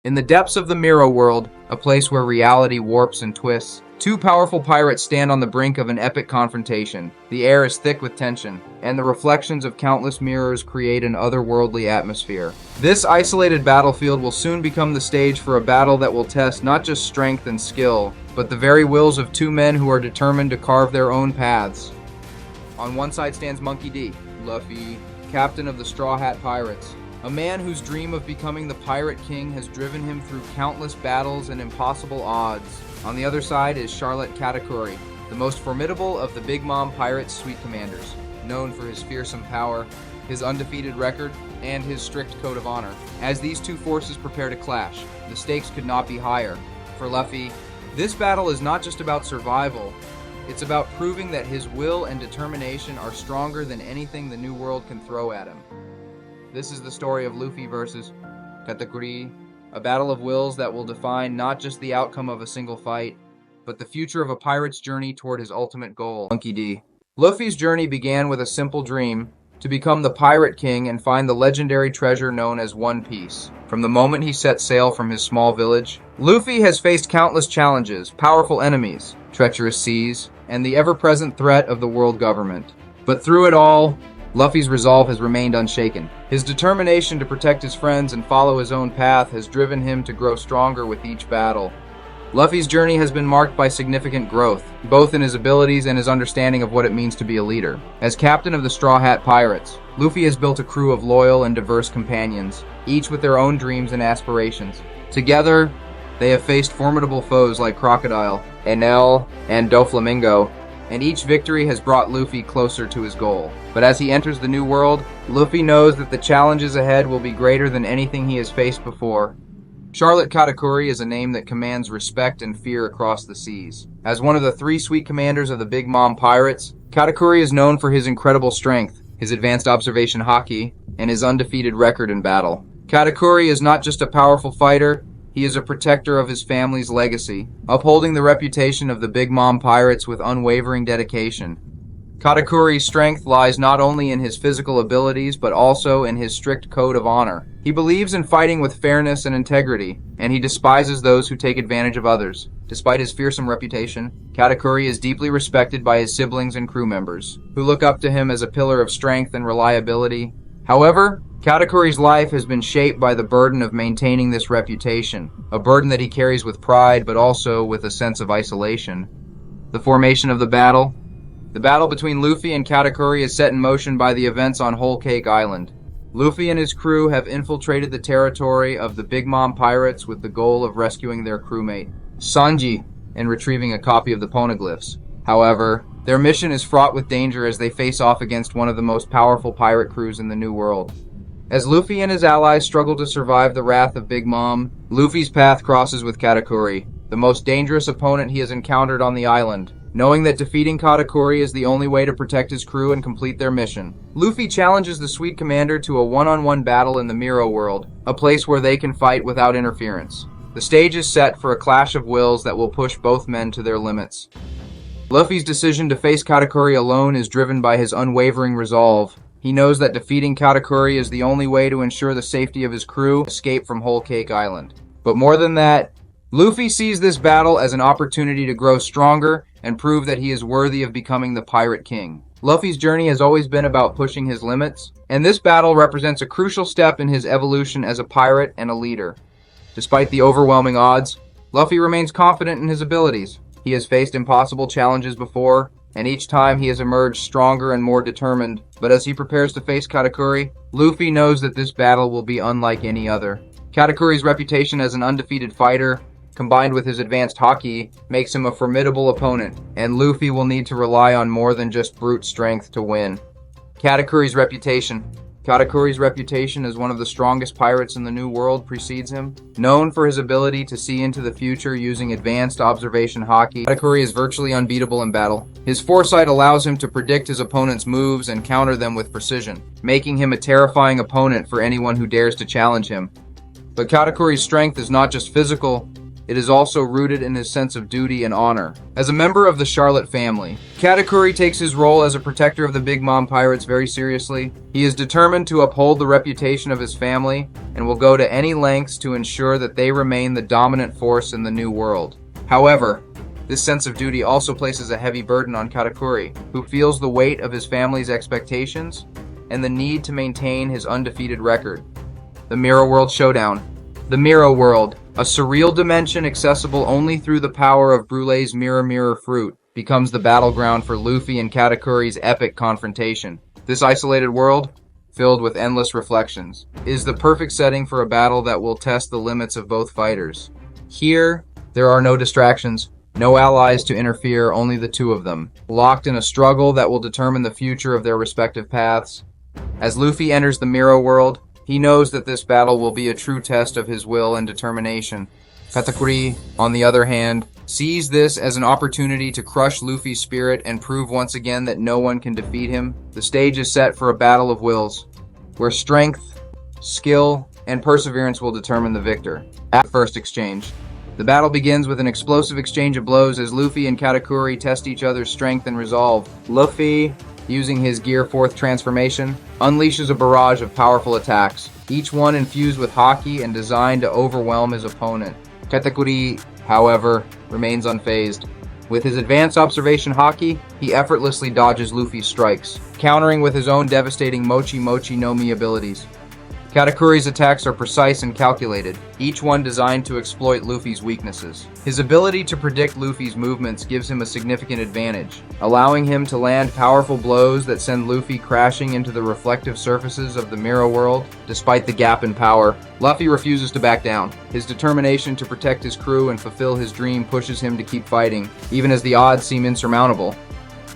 In the depths of the Mirror World, a place where reality warps and twists, two powerful pirates stand on the brink of an epic confrontation. The air is thick with tension, and the reflections of countless mirrors create an otherworldly atmosphere. This isolated battlefield will soon become the stage for a battle that will test not just strength and skill, but the very wills of two men who are determined to carve their own paths. On one side stands Monkey D., Luffy, captain of the Straw Hat Pirates. A man whose dream of becoming the Pirate King has driven him through countless battles and impossible odds. On the other side is Charlotte Katakuri, the most formidable of the Big Mom Pirates' Sweet Commanders, known for his fearsome power, his undefeated record, and his strict code of honor. As these two forces prepare to clash, the stakes could not be higher. For Luffy, this battle is not just about survival, it's about proving that his will and determination are stronger than anything the New World can throw at him. This is the story of Luffy versus Katakuri, a battle of wills that will define not just the outcome of a single fight, but the future of a pirate's journey toward his ultimate goal. Monkey D. Luffy's journey began with a simple dream, to become the Pirate King and find the legendary treasure known as One Piece. From the moment he set sail from his small village, Luffy has faced countless challenges, powerful enemies, treacherous seas, and the ever-present threat of the world government. But through it all, Luffy's resolve has remained unshaken. His determination to protect his friends and follow his own path has driven him to grow stronger with each battle. Luffy's journey has been marked by significant growth, both in his abilities and his understanding of what it means to be a leader. As captain of the Straw Hat Pirates, Luffy has built a crew of loyal and diverse companions, each with their own dreams and aspirations. Together, they have faced formidable foes like Crocodile, Enel, and Doflamingo, and each victory has brought Luffy closer to his goal. But as he enters the new world, Luffy knows that the challenges ahead will be greater than anything he has faced before. Charlotte Katakuri is a name that commands respect and fear across the seas. As one of the three Sweet Commanders of the Big Mom Pirates, Katakuri is known for his incredible strength, his advanced observation haki, and his undefeated record in battle. Katakuri is not just a powerful fighter, he is a protector of his family's legacy, upholding the reputation of the Big Mom Pirates with unwavering dedication. Katakuri's strength lies not only in his physical abilities, but also in his strict code of honor. He believes in fighting with fairness and integrity, and he despises those who take advantage of others. Despite his fearsome reputation, Katakuri is deeply respected by his siblings and crew members, who look up to him as a pillar of strength and reliability. However, Katakuri's life has been shaped by the burden of maintaining this reputation, a burden that he carries with pride, but also with a sense of isolation. The formation of the battle. The battle between Luffy and Katakuri is set in motion by the events on Whole Cake Island. Luffy and his crew have infiltrated the territory of the Big Mom Pirates with the goal of rescuing their crewmate, Sanji, and retrieving a copy of the poneglyphs. However, their mission is fraught with danger as they face off against one of the most powerful pirate crews in the New World. As Luffy and his allies struggle to survive the wrath of Big Mom, Luffy's path crosses with Katakuri, the most dangerous opponent he has encountered on the island. Knowing that defeating Katakuri is the only way to protect his crew and complete their mission, Luffy challenges the Sweet Commander to a one-on-one battle in the Mirror World, a place where they can fight without interference. The stage is set for a clash of wills that will push both men to their limits. Luffy's decision to face Katakuri alone is driven by his unwavering resolve. He knows that defeating Katakuri is the only way to ensure the safety of his crew and escape from Whole Cake Island. But more than that, Luffy sees this battle as an opportunity to grow stronger and prove that he is worthy of becoming the Pirate King. Luffy's journey has always been about pushing his limits, and this battle represents a crucial step in his evolution as a pirate and a leader. Despite the overwhelming odds, Luffy remains confident in his abilities. He has faced impossible challenges before, and each time he has emerged stronger and more determined. But as he prepares to face Katakuri, Luffy knows that this battle will be unlike any other. Katakuri's reputation as an undefeated fighter, combined with his advanced haki, makes him a formidable opponent, and Luffy will need to rely on more than just brute strength to win. Katakuri's reputation. Katakuri's reputation as one of the strongest pirates in the New World precedes him. Known for his ability to see into the future using advanced observation haki, Katakuri is virtually unbeatable in battle. His foresight allows him to predict his opponent's moves and counter them with precision, making him a terrifying opponent for anyone who dares to challenge him. But Katakuri's strength is not just physical, it is also rooted in his sense of duty and honor. As a member of the Charlotte family, Katakuri takes his role as a protector of the Big Mom Pirates very seriously. He is determined to uphold the reputation of his family and will go to any lengths to ensure that they remain the dominant force in the new world. However, this sense of duty also places a heavy burden on Katakuri, who feels the weight of his family's expectations and the need to maintain his undefeated record. The Mirror World Showdown. The Mirror World, a surreal dimension accessible only through the power of Brulee's Mirror fruit, becomes the battleground for Luffy and Katakuri's epic confrontation. This isolated world, filled with endless reflections, is the perfect setting for a battle that will test the limits of both fighters. Here, there are no distractions, no allies to interfere, only the two of them, locked in a struggle that will determine the future of their respective paths. As Luffy enters the Mirror World, he knows that this battle will be a true test of his will and determination. Katakuri, on the other hand, sees this as an opportunity to crush Luffy's spirit and prove once again that no one can defeat him. The stage is set for a battle of wills, where strength, skill, and perseverance will determine the victor. At the first exchange, the battle begins with an explosive exchange of blows as Luffy and Katakuri test each other's strength and resolve. Luffy, using his Gear 4th transformation, unleashes a barrage of powerful attacks, each one infused with haki and designed to overwhelm his opponent. Katakuri, however, remains unfazed. With his advanced observation haki, he effortlessly dodges Luffy's strikes, countering with his own devastating Mochi no Mi abilities. Katakuri's attacks are precise and calculated, each one designed to exploit Luffy's weaknesses. His ability to predict Luffy's movements gives him a significant advantage, allowing him to land powerful blows that send Luffy crashing into the reflective surfaces of the Mirror World. Despite the gap in power, Luffy refuses to back down. His determination to protect his crew and fulfill his dream pushes him to keep fighting, even as the odds seem insurmountable.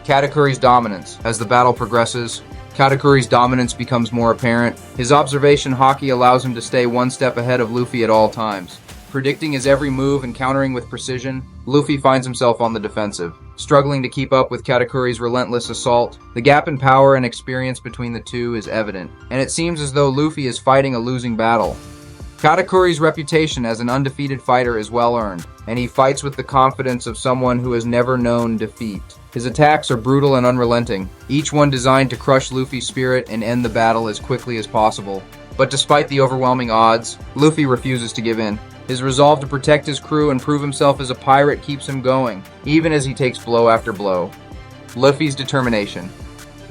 Katakuri's dominance. As the battle progresses, Katakuri's dominance becomes more apparent. His observation haki allows him to stay one step ahead of Luffy at all times. Predicting his every move and countering with precision, Luffy finds himself on the defensive, struggling to keep up with Katakuri's relentless assault. The gap in power and experience between the two is evident, and it seems as though Luffy is fighting a losing battle. Katakuri's reputation as an undefeated fighter is well earned, and he fights with the confidence of someone who has never known defeat. His attacks are brutal and unrelenting, each one designed to crush Luffy's spirit and end the battle as quickly as possible. But despite the overwhelming odds, Luffy refuses to give in. His resolve to protect his crew and prove himself as a pirate keeps him going, even as he takes blow after blow. Luffy's determination.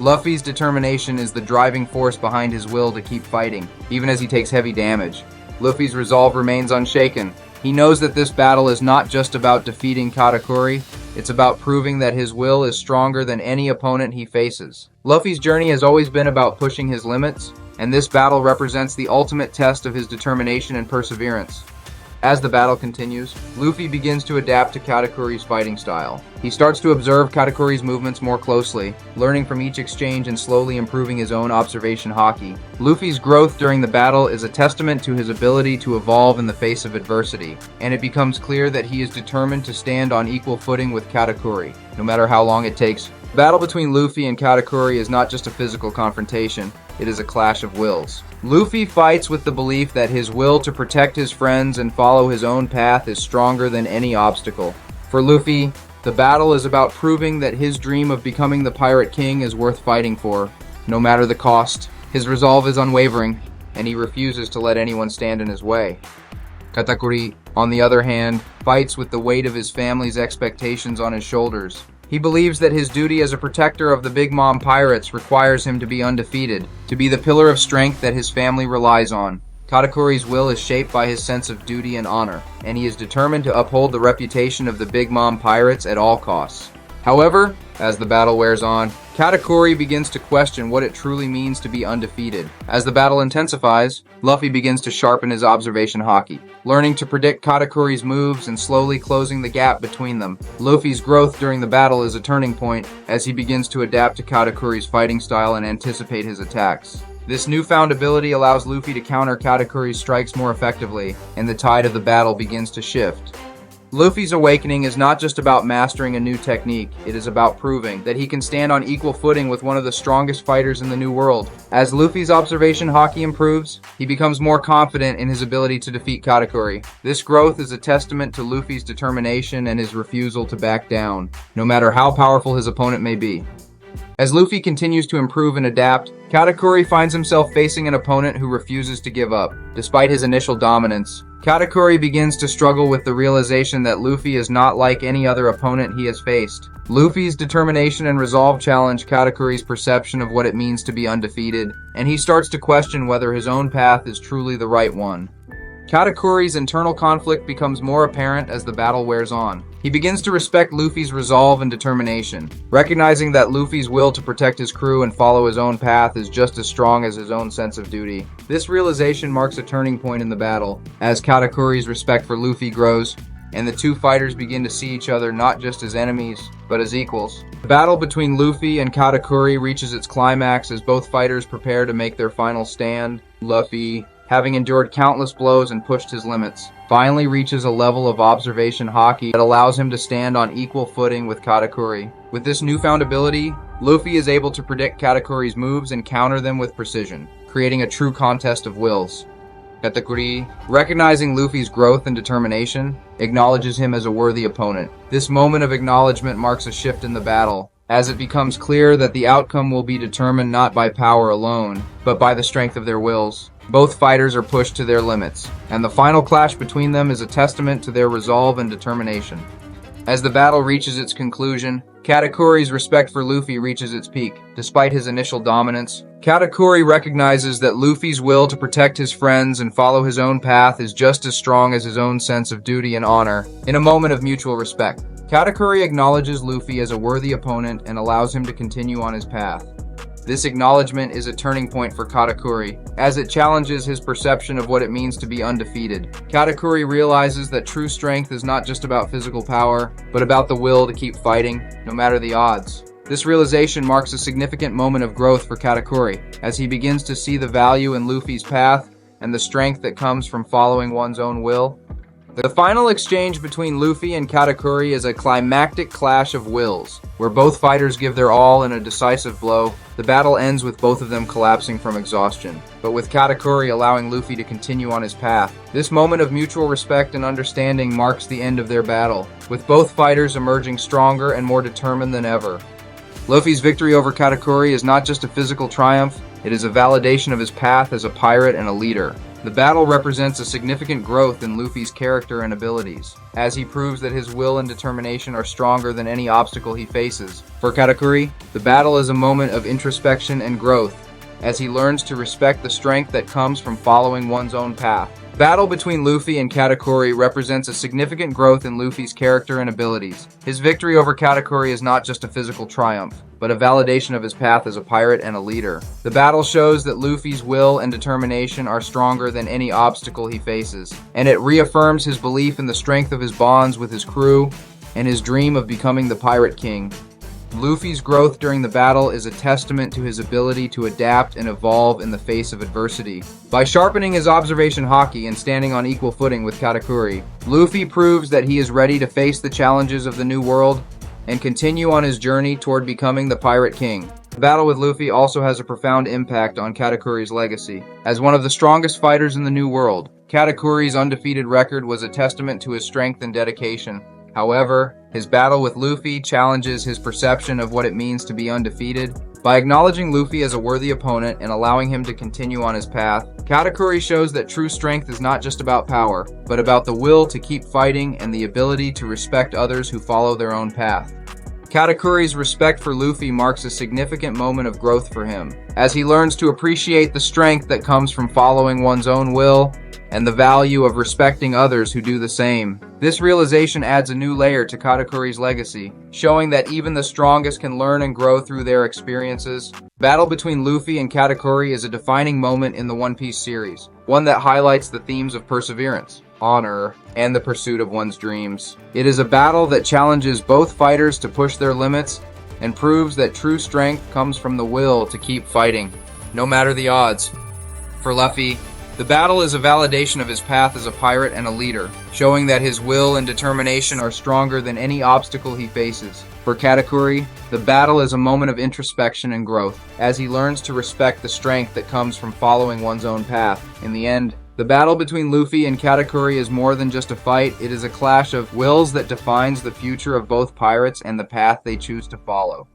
Luffy's determination is the driving force behind his will to keep fighting, even as he takes heavy damage. Luffy's resolve remains unshaken. He knows that this battle is not just about defeating Katakuri, it's about proving that his will is stronger than any opponent he faces. Luffy's journey has always been about pushing his limits, and this battle represents the ultimate test of his determination and perseverance. As the battle continues, Luffy begins to adapt to Katakuri's fighting style. He starts to observe Katakuri's movements more closely, learning from each exchange and slowly improving his own observation haki. Luffy's growth during the battle is a testament to his ability to evolve in the face of adversity, and it becomes clear that he is determined to stand on equal footing with Katakuri, no matter how long it takes. The battle between Luffy and Katakuri is not just a physical confrontation, it is a clash of wills. Luffy fights with the belief that his will to protect his friends and follow his own path is stronger than any obstacle. For Luffy, the battle is about proving that his dream of becoming the Pirate King is worth fighting for, no matter the cost. His resolve is unwavering, and he refuses to let anyone stand in his way. Katakuri, on the other hand, fights with the weight of his family's expectations on his shoulders. He believes that his duty as a protector of the Big Mom Pirates requires him to be undefeated, to be the pillar of strength that his family relies on. Katakuri's will is shaped by his sense of duty and honor, and he is determined to uphold the reputation of the Big Mom Pirates at all costs. However, as the battle wears on, Katakuri begins to question what it truly means to be undefeated. As the battle intensifies, Luffy begins to sharpen his observation haki, learning to predict Katakuri's moves and slowly closing the gap between them. Luffy's growth during the battle is a turning point as he begins to adapt to Katakuri's fighting style and anticipate his attacks. This newfound ability allows Luffy to counter Katakuri's strikes more effectively, and the tide of the battle begins to shift. Luffy's awakening is not just about mastering a new technique, it is about proving that he can stand on equal footing with one of the strongest fighters in the New World. As Luffy's observation haki improves, he becomes more confident in his ability to defeat Katakuri. This growth is a testament to Luffy's determination and his refusal to back down, no matter how powerful his opponent may be. As Luffy continues to improve and adapt, Katakuri finds himself facing an opponent who refuses to give up. Despite his initial dominance, Katakuri begins to struggle with the realization that Luffy is not like any other opponent he has faced. Luffy's determination and resolve challenge Katakuri's perception of what it means to be undefeated, and he starts to question whether his own path is truly the right one. Katakuri's internal conflict becomes more apparent as the battle wears on. He begins to respect Luffy's resolve and determination, recognizing that Luffy's will to protect his crew and follow his own path is just as strong as his own sense of duty. This realization marks a turning point in the battle, as Katakuri's respect for Luffy grows, and the two fighters begin to see each other not just as enemies, but as equals. The battle between Luffy and Katakuri reaches its climax as both fighters prepare to make their final stand. Luffy, having endured countless blows and pushed his limits, finally reaches a level of observation haki that allows him to stand on equal footing with Katakuri. With this newfound ability, Luffy is able to predict Katakuri's moves and counter them with precision, creating a true contest of wills. Katakuri, recognizing Luffy's growth and determination, acknowledges him as a worthy opponent. This moment of acknowledgement marks a shift in the battle, as it becomes clear that the outcome will be determined not by power alone, but by the strength of their wills. Both fighters are pushed to their limits, and the final clash between them is a testament to their resolve and determination. As the battle reaches its conclusion, Katakuri's respect for Luffy reaches its peak. Despite his initial dominance, Katakuri recognizes that Luffy's will to protect his friends and follow his own path is just as strong as his own sense of duty and honor. In a moment of mutual respect, Katakuri acknowledges Luffy as a worthy opponent and allows him to continue on his path. This acknowledgement is a turning point for Katakuri, as it challenges his perception of what it means to be undefeated. Katakuri realizes that true strength is not just about physical power, but about the will to keep fighting, no matter the odds. This realization marks a significant moment of growth for Katakuri, as he begins to see the value in Luffy's path and the strength that comes from following one's own will. The final exchange between Luffy and Katakuri is a climactic clash of wills, where both fighters give their all in a decisive blow. The battle ends with both of them collapsing from exhaustion, but with Katakuri allowing Luffy to continue on his path. This moment of mutual respect and understanding marks the end of their battle, with both fighters emerging stronger and more determined than ever. Luffy's victory over Katakuri is not just a physical triumph, it is a validation of his path as a pirate and a leader. The battle represents a significant growth in Luffy's character and abilities, as he proves that his will and determination are stronger than any obstacle he faces. For Katakuri, the battle is a moment of introspection and growth, as he learns to respect the strength that comes from following one's own path. The battle between Luffy and Katakuri represents a significant growth in Luffy's character and abilities. His victory over Katakuri is not just a physical triumph, but a validation of his path as a pirate and a leader. The battle shows that Luffy's will and determination are stronger than any obstacle he faces, and it reaffirms his belief in the strength of his bonds with his crew and his dream of becoming the Pirate King. Luffy's growth during the battle is a testament to his ability to adapt and evolve in the face of adversity. By sharpening his observation haki and standing on equal footing with Katakuri, Luffy proves that he is ready to face the challenges of the New World and continue on his journey toward becoming the Pirate King. The battle with Luffy also has a profound impact on Katakuri's legacy. As one of the strongest fighters in the New World, Katakuri's undefeated record was a testament to his strength and dedication. However, his battle with Luffy challenges his perception of what it means to be undefeated. By acknowledging Luffy as a worthy opponent and allowing him to continue on his path, Katakuri shows that true strength is not just about power, but about the will to keep fighting and the ability to respect others who follow their own path. Katakuri's respect for Luffy marks a significant moment of growth for him, as he learns to appreciate the strength that comes from following one's own will and the value of respecting others who do the same. This realization adds a new layer to Katakuri's legacy, showing that even the strongest can learn and grow through their experiences. The battle between Luffy and Katakuri is a defining moment in the One Piece series, one that highlights the themes of perseverance, honor, and the pursuit of one's dreams. It is a battle that challenges both fighters to push their limits and proves that true strength comes from the will to keep fighting, no matter the odds. For Luffy, The battle is a validation of his path as a pirate and a leader, showing that his will and determination are stronger than any obstacle he faces. For Katakuri, the battle is a moment of introspection and growth, as he learns to respect the strength that comes from following one's own path. In the end, the battle between Luffy and Katakuri is more than just a fight. It is a clash of wills that defines the future of both pirates and the path they choose to follow.